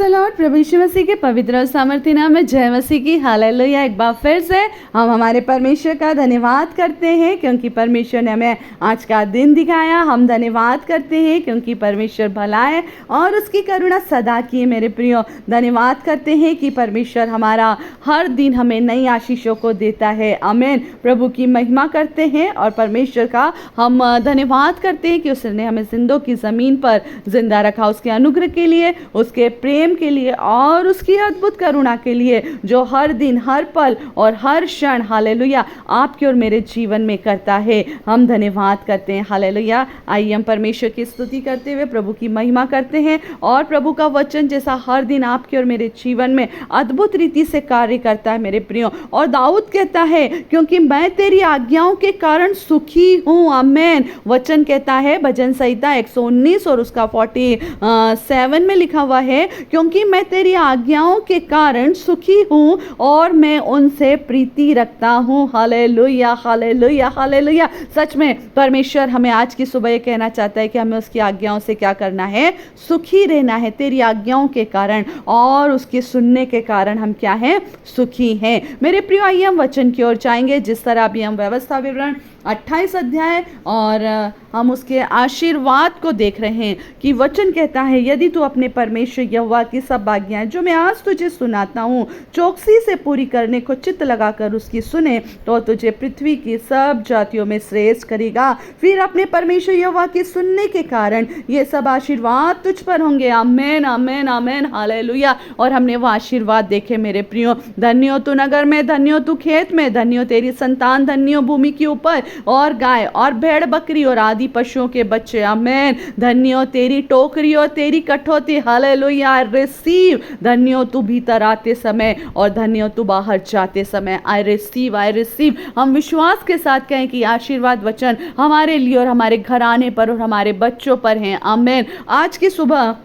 Lord, प्रभु यीशु मसीह के पवित्र और सामर्थ्य नाम में जय मसीह की। हालेलुया। एक बार फिर से हम हमारे परमेश्वर का धन्यवाद करते हैं क्योंकि परमेश्वर ने हमें आज का दिन दिखाया। हम धन्यवाद करते हैं क्योंकि परमेश्वर भला है और उसकी करुणा सदा की है। मेरे प्रियो, धन्यवाद करते हैं कि परमेश्वर हमारा हर दिन हमें नई आशीषों को देता है। आमीन। प्रभु की महिमा करते हैं और परमेश्वर का हम धन्यवाद करते हैं कि उसने हमें जिंदों की ज़मीन पर जिंदा रखा, उसके अनुग्रह के लिए, उसके प्रेम के लिए और उसकी अद्भुत करुणा के लिए जो हर दिन, हर पल और हर क्षण हालेलुया आपके और मेरे जीवन में करता है। हम धन्यवाद करते हैं। हालेलुया। आइए हम परमेश्वर की स्तुति करते हुए प्रभु की महिमा करते हैं और प्रभु का वचन जैसा हर दिन आपके और मेरे जीवन में अद्भुत रीति से कार्य करता है। मेरे प्रियो, और दाऊद कहता है क्योंकि मैं तेरी आज्ञाओं के कारण सुखी हूँ। आमीन। वचन कहता है भजन संहिता 119 और उसका 47 में लिखा हुआ है, क्योंकि मैं तेरी आज्ञाओं के कारण सुखी हूँ और मैं उनसे प्रीति रखता हूँ। Hallelujah, hallelujah, hallelujah. सच में परमेश्वर हमें आज की सुबह ये कहना चाहता है कि हमें उसकी आज्ञाओं से क्या करना है? सुखी रहना है। तेरी आज्ञाओं के कारण और उसके सुनने के कारण हम क्या हैं? सुखी हैं। मेरे प्रियो, आइए हम वचन की ओर जाएंगे। जिस तरह अभी हम व्यवस्था विवरण 28 अध्याय और हम उसके आशीर्वाद को देख रहे हैं कि वचन कहता है, यदि तू अपने परमेश्वर यहोवा की सब आज्ञाएं जो मैं आज तुझे सुनाता हूँ चौकसी से पूरी करने को चित्त लगाकर उसकी सुने तो तुझे पृथ्वी की सब जातियों में श्रेष्ठ करेगा। फिर अपने परमेश्वर यहोवा की सुनने के कारण ये सब आशीर्वाद तुझ पर होंगे। आमीन, आमीन, आमीन। हालेलुया। और हमने वो आशीर्वाद देखे। मेरे प्रियो, धन्य हो तू नगर में, धन्य हो तू खेत में, धन्य हो तेरी संतान, धन्य हो भूमि के ऊपर और गाय और भेड़ बकरी और आदि पशुओं के बच्चे। आमीन। धन्य हो तेरी टोकरी और तेरी कठौती। हालेलुया। रिसीव। धन्य हो तू भीतर आते समय और धन्य हो तू बाहर जाते समय। I receive, I receive. हम विश्वास के साथ कहें कि आशीर्वाद वचन हमारे लिए और हमारे घराने पर और हमारे बच्चों पर हैं। आमीन। आज की सुबह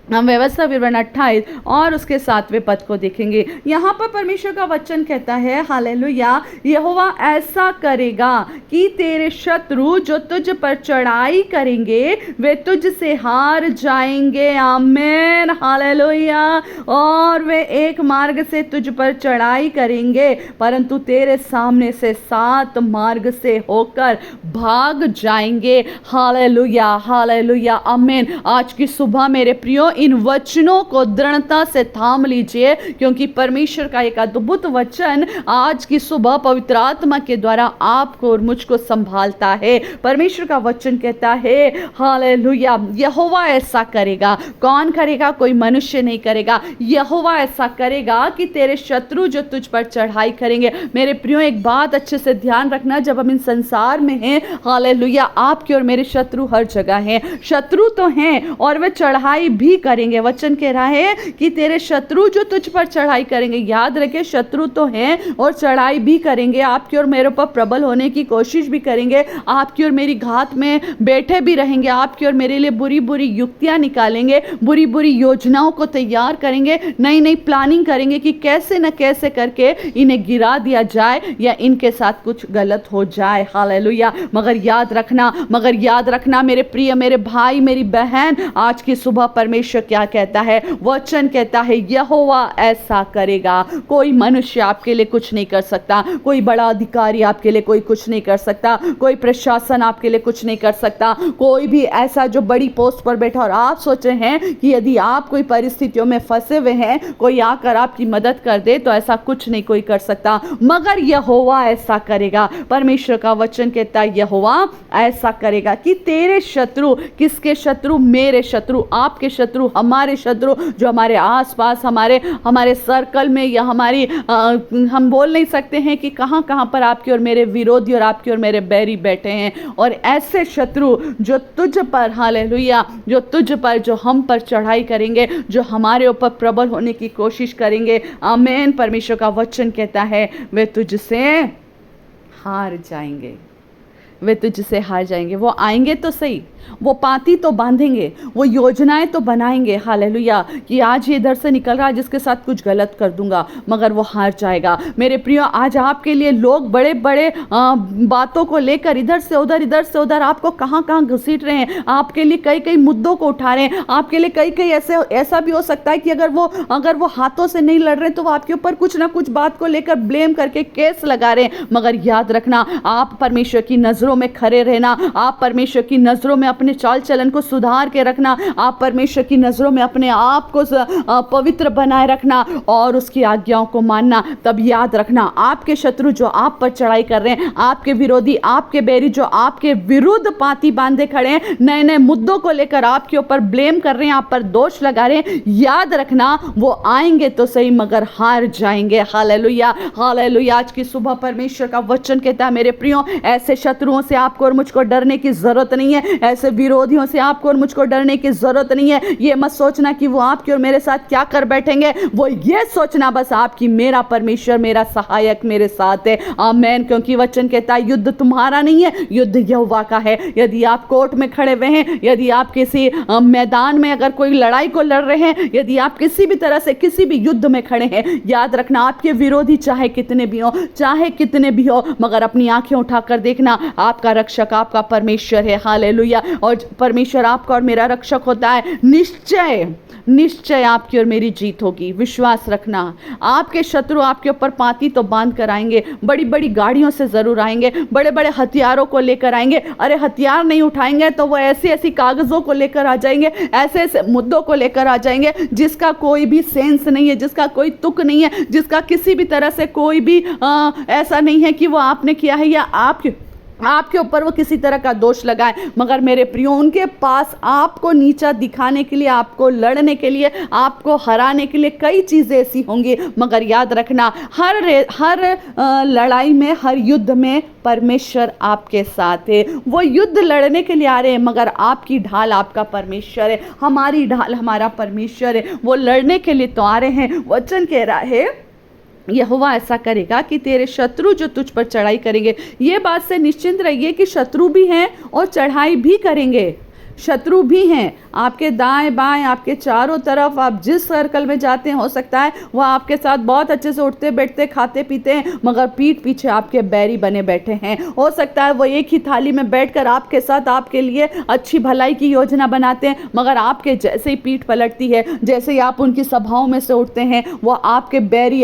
हम व्यवस्था विवरण 28 और उसके 7वें पद को देखेंगे। यहाँ पर परमेश्वर का वचन कहता है, हालेलुया, यहोवा ऐसा करेगा कि तेरे शत्रु जो तुझ पर चढ़ाई करेंगे वे तुझ से हार जाएंगे। आमीन। हालेलुया। और वे एक मार्ग से तुझ पर चढ़ाई करेंगे परंतु तेरे सामने से 7 मार्ग से होकर भाग जाएंगे। Hallelujah, hallelujah. आमीन। आज की सुबह मेरे प्रियो, इन वचनों को दृढ़ता से थाम लीजिए क्योंकि परमेश्वर का एक अद्भुत वचन आज की सुबह पवित्र आत्मा के द्वारा आपको और मुझको संभालता है। परमेश्वर का वचन कहता है, हालेलुया, यहोवा ऐसा करेगा। कौन करेगा? कोई मनुष्य नहीं करेगा। यहोवा ऐसा करेगा कि तेरे शत्रु जो तुझ पर चढ़ाई करेंगे। मेरे प्रियो, एक बात अच्छे से ध्यान रखना, जब हम इन संसार में हैं, हालेलुया, आपके और मेरे शत्रु हर जगह हैं। शत्रु तो हैं और वे चढ़ाई भी करेंगे। वचन कह रहा है कि तेरे शत्रु जो तुझ पर चढ़ाई करेंगे। याद रखे, शत्रु तो हैं और चढ़ाई भी करेंगे। आपके और मेरे पर प्रबल होने की कोशिश भी करेंगे। आपकी और मेरी घात में बैठे भी रहेंगे। आपकी और मेरे लिए बुरी बुरी युक्तियां निकालेंगे, बुरी बुरी योजनाओं को तैयार करेंगे, नई नई प्लानिंग करेंगे कि कैसे न कैसे करके इन्हें गिरा दिया जाए या इनके साथ कुछ गलत हो जाए। हालेलुया। मगर याद रखना मेरे प्रिय, मेरे भाई, मेरी बहन, आज की सुबह परमेश्वर क्या कहता है? वचन कहता है, यहोवा ऐसा करेगा। कोई मनुष्य आपके लिए कुछ नहीं कर सकता। कोई बड़ा अधिकारी आपके लिए कोई कुछ नहीं कर सकता। कोई प्रशासन आपके लिए कुछ नहीं कर सकता। कोई भी ऐसा जो बड़ी पोस्ट पर बैठा और आप सोच रहे हैं कि यदि आप कोई परिस्थितियों में फंसे हुए हैं, कोई आकर आपकी मदद कर दे, तो ऐसा कुछ नहीं कोई कर सकता। मगर यहोवा ऐसा करेगा। परमेश्वर का वचन कहता है, यहोवा ऐसा करेगा कि तेरे शत्रु, किसके शत्रु? मेरे शत्रु, आपके शत्रु, हमारे शत्रु जो हमारे आसपास, हमारे सर्कल में या हम बोल नहीं सकते हैं कि कहां कहां पर आपके और मेरे विरोधी और आपके और मेरे बैरी बैठे हैं। और ऐसे शत्रु जो तुझ पर, हालेलुया, जो हम पर चढ़ाई करेंगे, जो हमारे ऊपर प्रबल होने की कोशिश करेंगे, आमीन, परमेश्वर का वचन कहता है वे तुझसे हार जाएंगे। वे तुझसे हार जाएंगे। वो आएंगे तो सही, वो पाती तो बांधेंगे, वो योजनाएं तो बनाएंगे, हालेलुया, कि आज ये इधर से निकल रहा है जिसके साथ कुछ गलत कर दूंगा, मगर वो हार जाएगा। मेरे प्रियो, आज आपके लिए लोग बड़े बड़े बातों को लेकर इधर से उधर आपको कहाँ कहाँ घसीट रहे हैं, आपके लिए कई कई मुद्दों को उठा रहे हैं, आपके लिए कई कई ऐसा भी हो सकता है कि अगर वो हाथों से नहीं लड़ रहे तो वो आपके ऊपर कुछ ना कुछ बात को लेकर ब्लेम करके केस लगा रहे हैं। मगर याद रखना, आप परमेश्वर की नजरों में खड़े रहना, आप परमेश्वर की नजरों में अपने चाल चलन को सुधार के रखना, आप परमेश्वर की नजरों में अपने आप को पवित्र बनाए रखना और उसकी आज्ञाओं को मानना। तब याद रखना, आपके शत्रु जो आप पर चढ़ाई कर रहे हैं, आपके विरोधी, आपके बैरी जो आपके विरुद्ध पाती बांधे खड़े हैं, नए नए मुद्दों को लेकर आपके ऊपर ब्लेम कर रहे हैं, आप पर दोष लगा रहे हैं, याद रखना वो आएंगे तो सही मगर हार जाएंगे। Hallelujah, hallelujah. आज की सुबह परमेश्वर का वचन कहता है, मेरे प्रियो, ऐसे शत्रुओं से आपको और मुझको डरने की जरूरत नहीं है, ऐसे विरोधियों से आपको और मुझको डरने की जरूरत नहीं है। ये मत सोचना कि वो आपके और मेरे साथ क्या कर बैठेंगे, वो ये सोचना बस आपकी मेरा परमेश्वर, मेरा सहायक मेरे साथ है। आमीन। क्योंकि वचन कहता है, युद्ध तुम्हारा नहीं है, युद्ध यहोवा का है। यदि आप कोर्ट में खड़े हुए हैं, यदि आप किसी मैदान में अगर कोई लड़ाई को लड़ रहे हैं, यदि आप किसी भी तरह से किसी भी युद्ध में खड़े हैं, याद रखना, आपके विरोधी चाहे कितने भी हो, मगर अपनी आंखें उठाकर देखना, आपका रक्षक आपका परमेश्वर है। हालेलुया। और परमेश्वर आपका और मेरा रक्षक होता है। निश्चय आपकी और मेरी जीत होगी। विश्वास रखना, आपके शत्रु आपके ऊपर पाती तो बांध कर आएंगे, बड़ी बड़ी गाड़ियों से जरूर आएंगे, बड़े बड़े हथियारों को लेकर आएंगे। अरे हथियार नहीं उठाएंगे तो वो ऐसी कागजों को लेकर आ जाएंगे, ऐसे मुद्दों को लेकर आ जाएंगे जिसका कोई भी सेंस नहीं है, जिसका कोई तुक नहीं है, जिसका किसी भी तरह से कोई भी ऐसा नहीं है कि वो आपने किया है या आपके ऊपर वो किसी तरह का दोष लगाए। मगर मेरे प्रियो, उनके पास आपको नीचा दिखाने के लिए, आपको लड़ने के लिए, आपको हराने के लिए कई चीज़ें ऐसी होंगी। मगर याद रखना, हर लड़ाई में, हर युद्ध में परमेश्वर आपके साथ है। वो युद्ध लड़ने के लिए आ रहे हैं, मगर आपकी ढाल आपका परमेश्वर है, हमारी ढाल हमारा परमेश्वर है। वो लड़ने के लिए तो आ रहे हैं। वचन कह रहा है, यहोवा ऐसा करेगा कि तेरे शत्रु जो तुझ पर चढ़ाई करेंगे, ये बात से निश्चिंत रहिए कि शत्रु भी हैं और चढ़ाई भी करेंगे। शत्रु भी हैं आपके दाएं बाएं, आपके चारों तरफ। आप जिस सर्कल में जाते हैं, हो सकता है वह आपके साथ बहुत अच्छे से उठते बैठते खाते पीते हैं, मगर पीठ पीछे आपके बैरी बने बैठे हैं। हो सकता है वो एक ही थाली में बैठकर आपके साथ आपके लिए अच्छी भलाई की योजना बनाते हैं, मगर आपके जैसे ही पीठ पलटती है, जैसे ही आप उनकी सभाओं में से उठते हैं, वो आपके बैरी,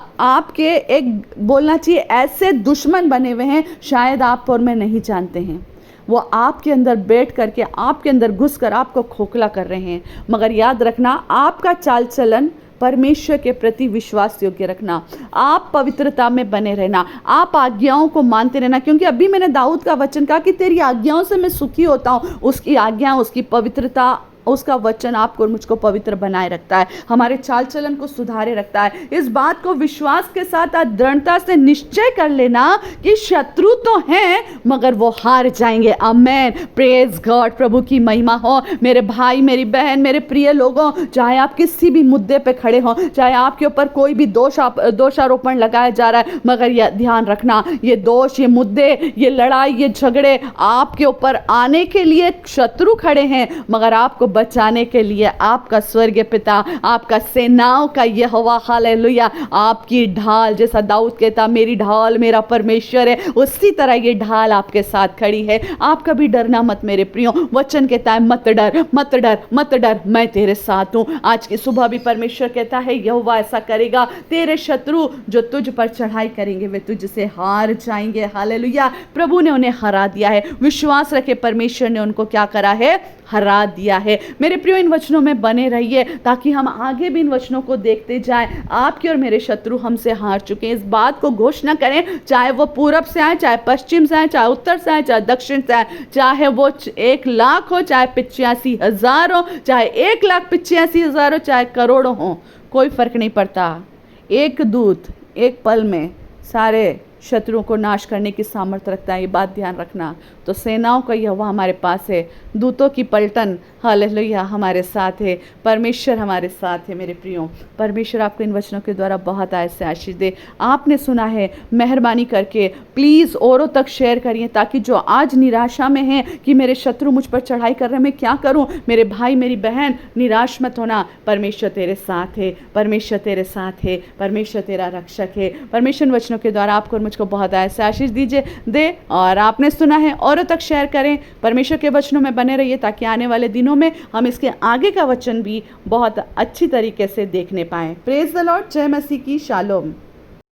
आपके एक बोलना चाहिए ऐसे दुश्मन बने हुए हैं, शायद आप और मैं नहीं जानते हैं। वो आपके अंदर बैठ करके, आपके अंदर घुस कर आपको खोखला कर रहे हैं। मगर याद रखना, आपका चाल चलन परमेश्वर के प्रति विश्वास योग्य रखना, आप पवित्रता में बने रहना, आप आज्ञाओं को मानते रहना। क्योंकि अभी मैंने दाऊद का वचन कहा कि तेरी आज्ञाओं से मैं सुखी होता हूँ। उसकी आज्ञा, उसकी पवित्रता, उसका वचन आपको और मुझको पवित्र बनाए रखता है, हमारे चाल चलन को सुधारे रखता है। इस बात को विश्वास के साथ दृढ़ता से निश्चय कर लेना कि शत्रु तो हैं मगर वो हार जाएंगे। आमेन। Praise God. प्रभु की महिमा हो। मेरे भाई, मेरी बहन, मेरे प्रिय लोगों, चाहे आप किसी भी मुद्दे पे खड़े हो, चाहे आपके ऊपर कोई भी दोषारोपण लगाया जा रहा है, मगर यह ध्यान रखना, ये दोष, ये मुद्दे, ये लड़ाई, ये झगड़े आपके ऊपर आने के लिए शत्रु खड़े हैं, मगर आपको बचाने के लिए आपका स्वर्गीय पिता, आपका सेनाओं का यहोवा, हालेलुया, आपकी ढाल, जैसा दाऊद कहता, मेरी ढाल मेरा परमेश्वर है, उसी तरह ये ढाल आपके साथ खड़ी है। आप कभी डरना मत मेरे प्रियो। वचन कहता है, मत डर, मत डर, मत डर, मैं तेरे साथ हूँ। आज की सुबह भी परमेश्वर कहता है, यहोवा ऐसा करेगा, तेरे शत्रु जो तुझ पर चढ़ाई करेंगे वे तुझसे हार जाएंगे। हालेलुया। प्रभु ने उन्हें हरा दिया है। विश्वास रखे, परमेश्वर ने उनको क्या करा है? हरा दिया है। मेरे प्रियो, इन वचनों में बने रहिए ताकि हम आगे भी इन वचनों को देखते जाएं। आपके और मेरे शत्रु हमसे हार चुके हैं, इस बात को घोषणा करें, चाहे वो पूरब से आए, चाहे पश्चिम से आए, चाहे उत्तर से आए, चाहे दक्षिण से आए, चाहे वो 1,00,000 हो, चाहे 85,000 हो, चाहे 1,85,000 हो, चाहे करोड़ों हो, कोई फर्क नहीं पड़ता। एक दूत एक पल में सारे शत्रुओं को नाश करने की सामर्थ्य रखता है, ये बात ध्यान रखना। तो सेनाओं का यहोवा हमारे पास है, दूतों की पलटन हालेलुया हमारे साथ है। परमेश्वर हमारे साथ है मेरे प्रियो। परमेश्वर आपको इन वचनों के द्वारा बहुत आय से आशीष दे। आपने सुना है, मेहरबानी करके प्लीज़ औरों तक शेयर करिए, ताकि जो आज निराशा में हैं कि मेरे शत्रु मुझ पर चढ़ाई कर रहे हैं, मैं क्या करूं, मेरे भाई मेरी बहन निराश मत होना। परमेश्वर तेरे साथ है, परमेश्वर तेरे साथ है, परमेश्वर तेरा रक्षक है। परमेश्वर वचनों के द्वारा आपको और मुझको बहुत आय से आशीष दे। और आपने सुना है, औरों तक शेयर करें। परमेश्वर के वचनों में बने रहिए, ताकि आने वाले दिनों में हम इसके आगे का वचन भी बहुत अच्छी तरीके से देखने पाएं। Praise the Lord. जय मसीह की। शालोम।